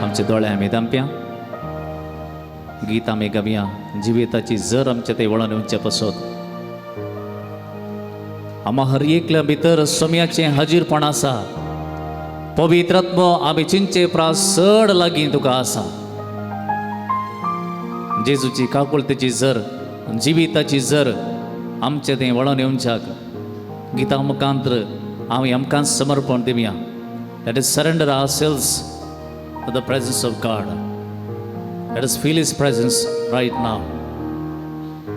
आमचे दोळे आम्ही दामप्या गीत आम्ही गवया जिविताची जर आमच्या ते वळण येवचे पसत आम्हा हर एकल्या भितर सोम्याचे हाजीरपण आसा पवित्रात्म आम्ही चिंचे प्रासड लागीं तुका आसा जेजूची काकुळतेची जर जिविताची जर आमचे ते वळण येवच्याक गीता मुखांतर आम्ही आमकां समर्पण दिवया. Let us surrender ourselves to the presence of God. Let us feel His presence right now.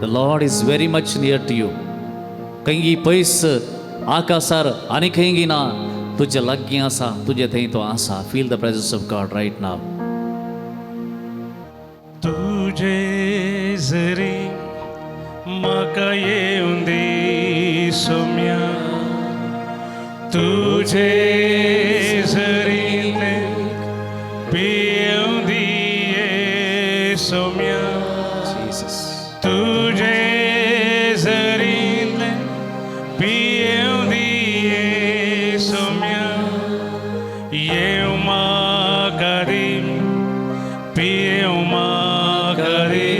The Lord is very much near to you. कहीं पैस आकाशार आणि कहीं ना तुझे लागीं आसा तुझे थंय तो आसा. Feel the presence of God right now. तुझे जरी म्हाका येवंदी सोम्या तुझे जरी पियवंदी सोम्या Jesus. तुझे जरी पियवंदी सोम्या येव म्हाका दी पियव म्हाका दी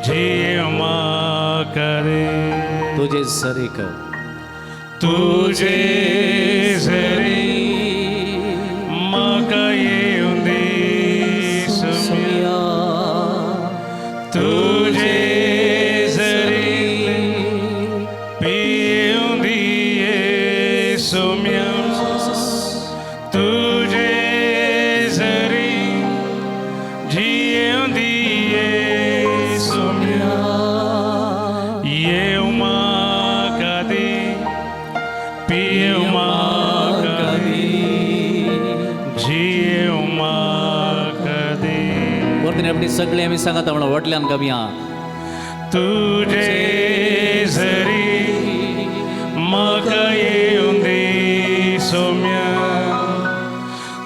जीव म्हाका दी तुझे सरी कर तुझे जरी म्हाका येवंदी सोम्या तुझे जरी पियवंदी सोम्या तुझे जरी जियवंदी सोम्या येव म्हाका दी पियव म्हाका दी जीव म्हाका दी वरती आपली सगळे आम्ही सांगत म्हणून वटल्यान गवया तुझे जरी म्हाका येवंदी सोम्या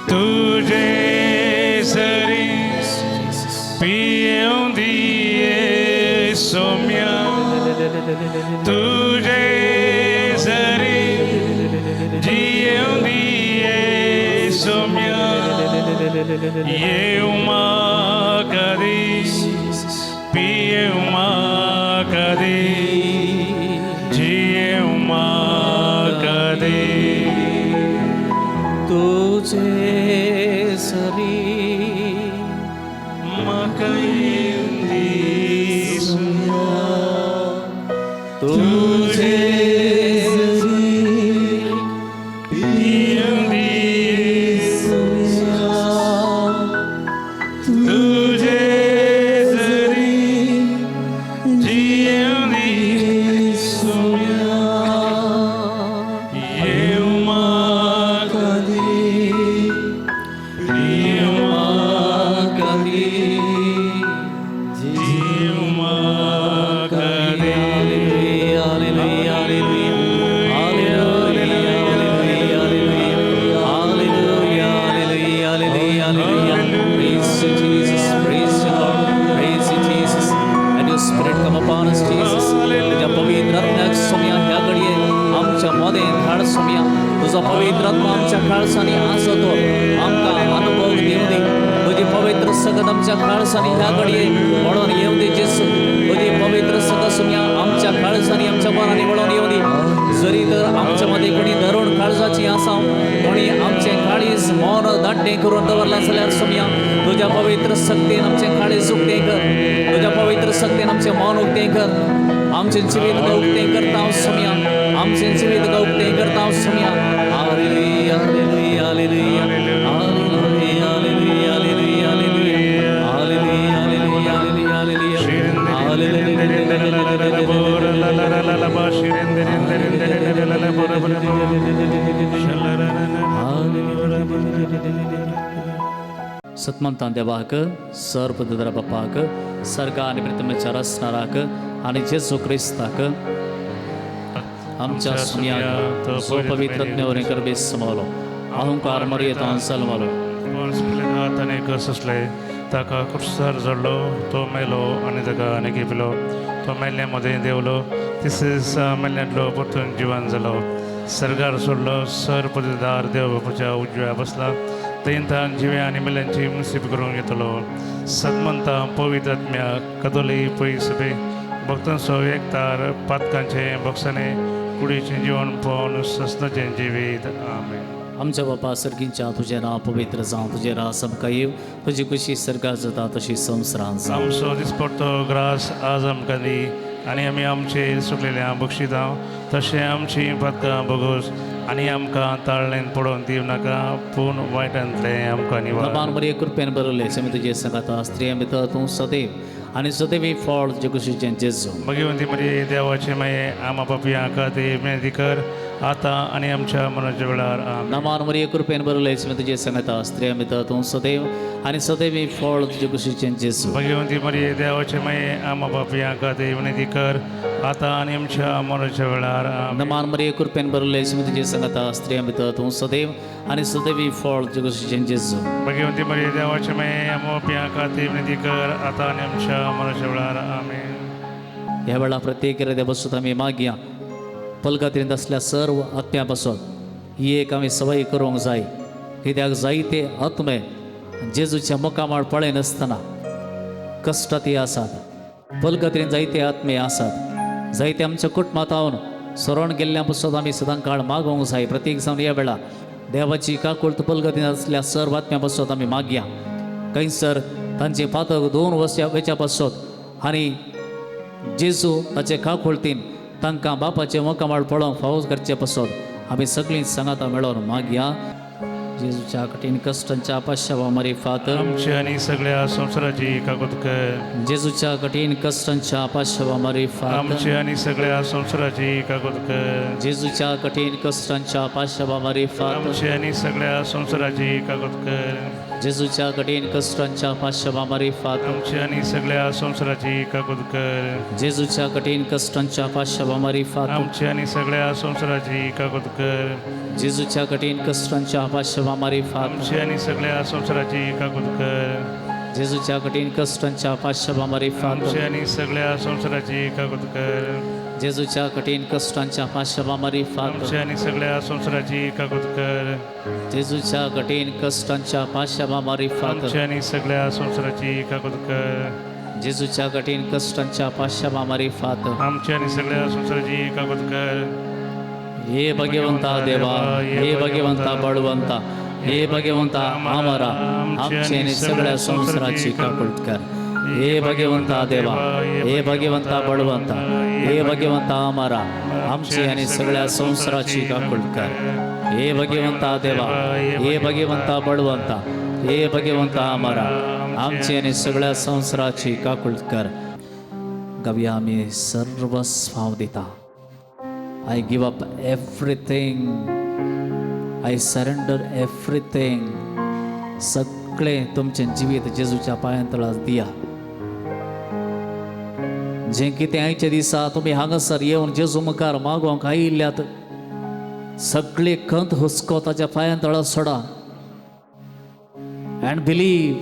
तुझे जरी पियवंदी सोम्या तुझे जरी जियवंदी सोम्या येव म्हाका दी पियव म्हाका दी जीव म्हाका दी तुझे सरी म्हाका येवंदी सोम्या तुझे पियवंदी सोम्या तुझे जरी जियवंदी सोम्या येव म्हाका दी पियव म्हाका दी जीव म्हाका दी तुझा पवित्रात्मा आमच्या काळसानी आसतो आमकां अनुभव देऊ दे तुझी पवित्र सगत आमच्या काळसानी ह्या घडये वळून येऊ दे जेसू तुझी पवित्र सगत सुम्या आमच्या काळसानी आमच्या मनाने वळून येऊ दे जरी तर आमच्या मध्ये कोणी धरून काळजाची आसा कोणी आमचे काळीज मौन दाटे करून दवरला जाल्यार सुम्या तुझ्या पवित्र शक्तीन आमचे काळीज उक्ते कर तुझ्या पवित्र शक्तीन आमचे मौन उक्ते कर आमचे जिवीत उक्ते करता हांव सुम्या आमचे जिवीत उक्ते करता हांव सुम्या hallelujah hallelujah hallelujah hallelujah hallelujah hallelujah hallelujah सत्मंता देवाक सर्वपदरा बापाक सर्गा आणि प्रथमेच्या रचणाराक आणि जेसू क्रिस्ताक आमच्या सुन्याक सो पवित्रत्मेवरी करबे समोलो अहंकार मर्यादा सलमलो ताणे कसले ताका कुर्सार जडलो तो मेलो आणि ताका आनी पिलो तो मेल्ल्यामध्ये देवलो तिसरेच मेल्ल्यांतलो परतून जिवन जालो सर्गार सोडलो सर पदवीदार देव बापूच्या उजव्या बसला तेंतान जिवे आनी मिल्यांची मुसीब करून घेतलो सदमंता पवित्र आत्म्या कदोली पयसबे भक्तांचो एकतार पातकांचे बक्षाने कुडीचें जीवन पावन सस्ताचें जिवीत आमेन. आमच्या बापा सर्गींच्या तुझें नांव पवित्र जावं, तुजें रास आमकां येव, तुजी कशी सरकार जाता तशी संवसारांत जावं. आमचो दिसपडटो ग्रास आज आमकां दी आनी आमी आमचे सुटलेल्यांक बक्षिता तशें आमची पातकां बगोस आनी आमकां ताळ्ळेन पडोवन दिव नाका पूण वायटांतलें आमकां निवार. नमान बरे कृपेन बरयलें सेमी तुजे सांगाता स्त्रिया भितर तूं सदैव आनी सदैव फळ जे कुशीचें जेजू. भगवंती मरी देवाचे माये आमा पापयां खातीर विनंती कर आतां आनी आमच्या मरणाच्या वेळार आमेन. नमान बरे कृपेन बरयलें सेमी तुजे सांगाता स्त्रिया भितर तूं सदैव आनी सदैव फळ जे कुशीचें जेजू. भगवंती मरी देवाचे माये आमा पापयां खातीर विनंती कर आतां आनी आमच्या मरणाच्या वेळार आमेन. नमान बरे कृपेन बरयलें सेमी तुजे सांगाता स्त्रिया भितर तूं सदैव आनी सदैव फळ जे कुशीचें जेजू. भगवंती मरी देवाचे माये आमा पापयां खातीर विनंती कर आतां आनी आमच्या मरणाच्या वेळार आमेन. ह्या वेळा प्रत्येक हृदय बसून आमी मागया पलकात्रेंत असल्या सर्व आत्म्या बसोन ही एक आमी सवय करूंक जाय. कित्याक जायते आत्मे जेजूच्या मुखामाळ पळय नासतना कश्टांत आसात. पलकात्रेंत जायते आत्मे आसात. जायते आमच्या कुटुंबांत हांवन सरोन गेल्ल्या पासून आमी सदां काळ मागोवंक जाय. प्रत्येक जावन ह्या वेळा देवाची काकूळत पलकात्रेंत असल्या सर्व आत्म्या बसोन आमी मागया. खंयसर तांचे पातक 2 वेच्या बसोत आनी जेजू ताचे काकूळतीन तांकां बापाचे मुखामाळ पळोवंक फावो करचे पासून आमी सगळीं सांगाता मेळोन मागया. जेजूच्या कठीण कश्टांच्या पाश्यावा मरी फात आमची आनी सगळ्या संवसाराची काकूत कर. जेजूच्या कठीण कश्टांच्या पाश्यावा मरी फात आमची आनी सगळ्या संवसाराची काकूत कर. जेजूच्या कठीण कश्टांच्या पाश्यावा मरी फात आमची आनी सगळ्या संवसाराची काकूत कर. जेजूच्या कठीण कश्टांच्या पाश्यावा मरी फात आमची आनी सगळ्या संवसाराची काकूत कर. जेजूच्या कठीण कश्टांच्या पाश्यावा मरी फात आमची आनी सगळ्या संवसाराची काकूत कर. जेजूच्या कठीण कश्टांच्या पाश्यावा मरी फात आमची आनी सगळ्या संवसाराची काकूत कर. जेजूच्या कठीण कश्टांच्या पाश्यावा मरी फात आमची आनी सगळ्या संवसाराची काकूत कर. जेजूच्या कठीण कश्टांच्या पाश्यावा मरी फात आमची आनी सगळ्या संवसाराची काकूत कर. जेजूच्या कठीण कश्टांच्या पाश्यावा मरी फात आमची आनी सगळ्या संवसाराची काकूत कर. जेजूच्या कठीण कश्टांच्या पाश्यावा मरी फात आमची आनी सगळ्या संवसाराची काकूत कर. हे भगवंता देवा, हे भगवंता बळवंता, हे भगवंता आमरा आमची आनी सगळ्या संवसाराची काकूळट कर. हे भगवंता देवा, हे भगवंता बळवंता, हे भगवंता आमरा आमची आनी सगळ्या संवसाराची काकूळट कर. हे भगवंता देवा, हे भगवंता बळवंता, हे भगवंता आमरा आमची आनी सगळ्या संवसाराची काकूळट कर. गावया आमी सर्वस्व दिता. I give up everything. I surrender everything. सगळे तुमचें जिवीत जेजूच्या पांयां दिया. जे कितें आयच्या दिसा तुमी हांगासर येवन जेजू मुखार मागोवंक आयिल्ल्यात सगळे खंत हुस्को ताच्या पांयां तळा सोडा. And believe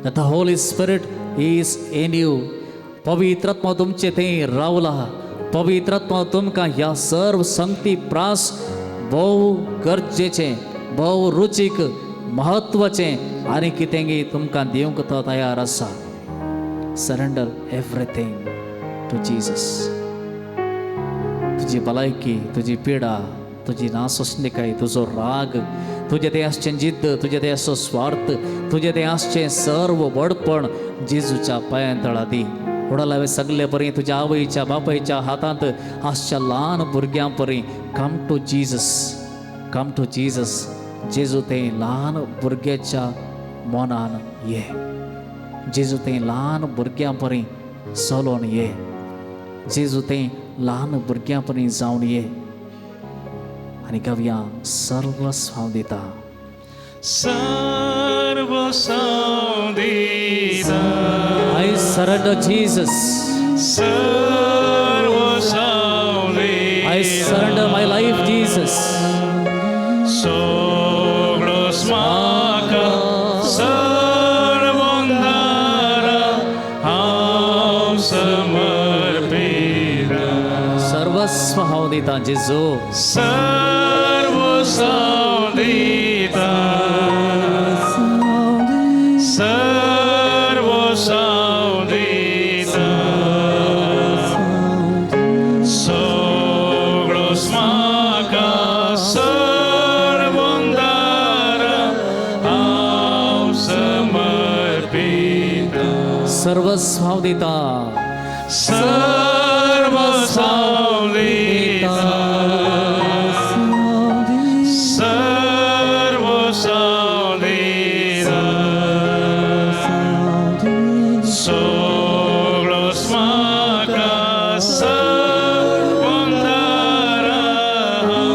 that the Holy Spirit is in you. पवित्र आत्मा तुमचे थंय रावला. पवित्र आत्मा तुमकां ह्या सर्व संगती प्रास भोव गरजेचें, भोव रुचीक, म्हत्वाचें आनी कितेंय तुमकां दिवंक तो तयार आसा. Surrender everything to Jesus. तुजी भलायकी, तुजी पिडा, तुजी नासोसणिकाय, तुजो राग, तुजें तें आसचें जिद्द, तुजें तें आसचो स्वार्थ, तुजें तें आसचें सर्व वडपण जेजूच्या पांयां तळा दी. उडलावे सगळे परी तुज्या आवयच्या बापायच्या हातांत आसच्या ल्हान भुरग्यां परी come to Jesus, come to Jesus. जेजू तें ल्हान भुरग्याच्या मनान ये. जेजू तें ल्हान भुरग्यां परी चलोन ये. जेजू तें ल्हान भुरग्यां परी जावन ये. आनी गावया सर्वस्व दिता. सर्वस्व दिता. I surrender Jesus. सर्वस्व दिता. I surrender my life Jesus. सगळो स्माका सर्वंदारा हांव समर्पिता. सर्वस्व हांव दिता जेजू. सर्वस्व दिता. सर्वस्वादिता सर्वसावदिता सर्वसावदिता सोग्लोस्माका सर्वंदारहं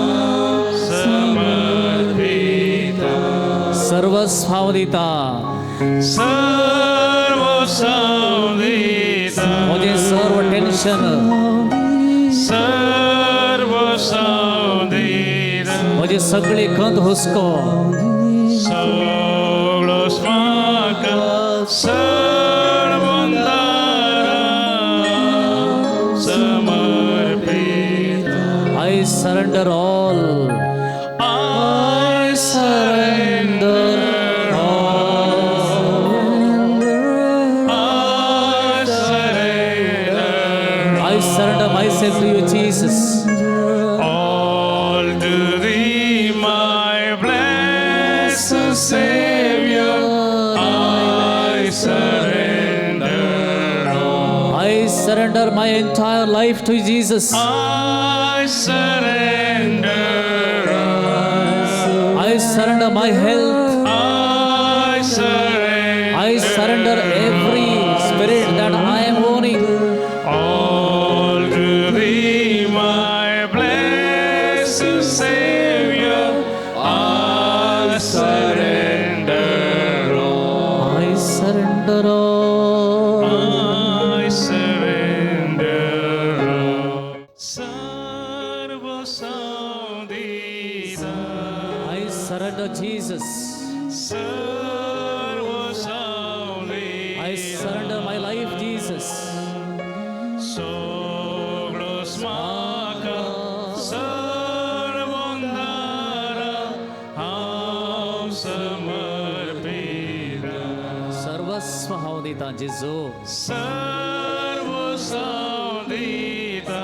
समर्पिता सर्वस्वादिता सर्वसावदिता मुझे सर्व टेंशन सर्वसावदिता मुझे सगळी खंत हुसको सोग्लोस्माका सर्वंदारहं समर्पिता I surrender all I surrender I surrender myself to you, Jesus. all to thee, my blessed Savior. I surrender all. I surrender my entire life to Jesus. I surrender all. I surrender my health. I surrender. I surrender every spirit that I am owning. all to thee, my blessed Savior. I surrender all. I surrender all. I surrender all. Sarvasaudita. I surrender Jesus. Sarvasaudita. I surrender my life, Jesus. Soglosmaka sarvandara samarpita. सर्वस्वहावदिता जिजो सर्वसावदिता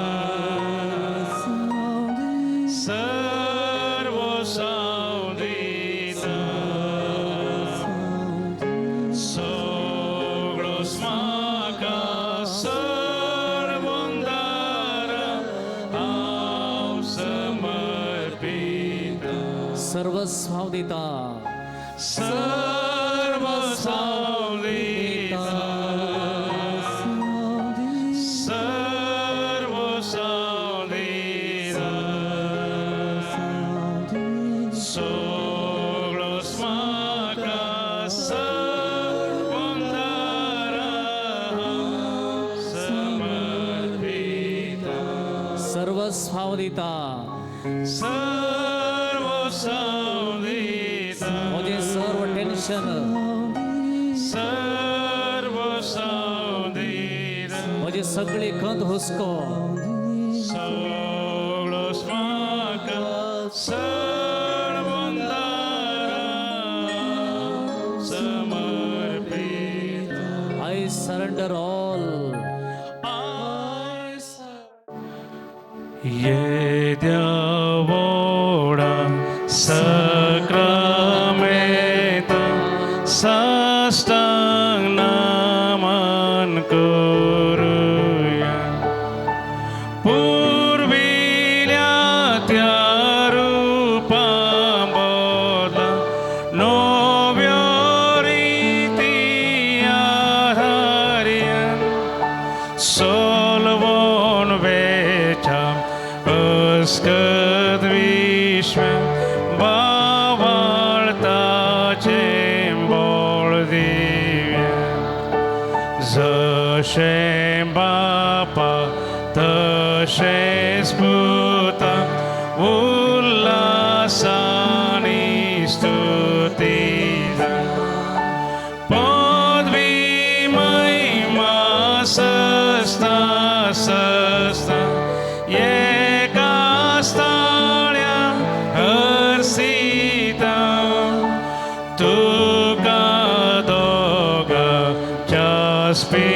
सर्वसावदिता सोग्लोस्माका सर्वंदारहं समर्पिता सर्वस्वादिता सर्वसावदिता सर्वसावदिता सोग्लोस्माका सर्वंदारहं समर्पिता सर्वस्वादिता सर्वसावदिता मुझे सर्व tension सर्वसावदिता मुझे सगळी खंत हुसको सोग्लोस्माका सर्वंदारहं समर्पिता I surrender all. Yedavoda sakramenta sastang naman kuruya purvilya tyarupam bodla novioriti ahariyan solvon vecham Skad Vishwam Bavalta Chembol Divya Zashem Bapa Tashes Puta Ullasani Stutida Podvi Maima Sasta Sasta Stalia Harsita Tuka Doga Jaspi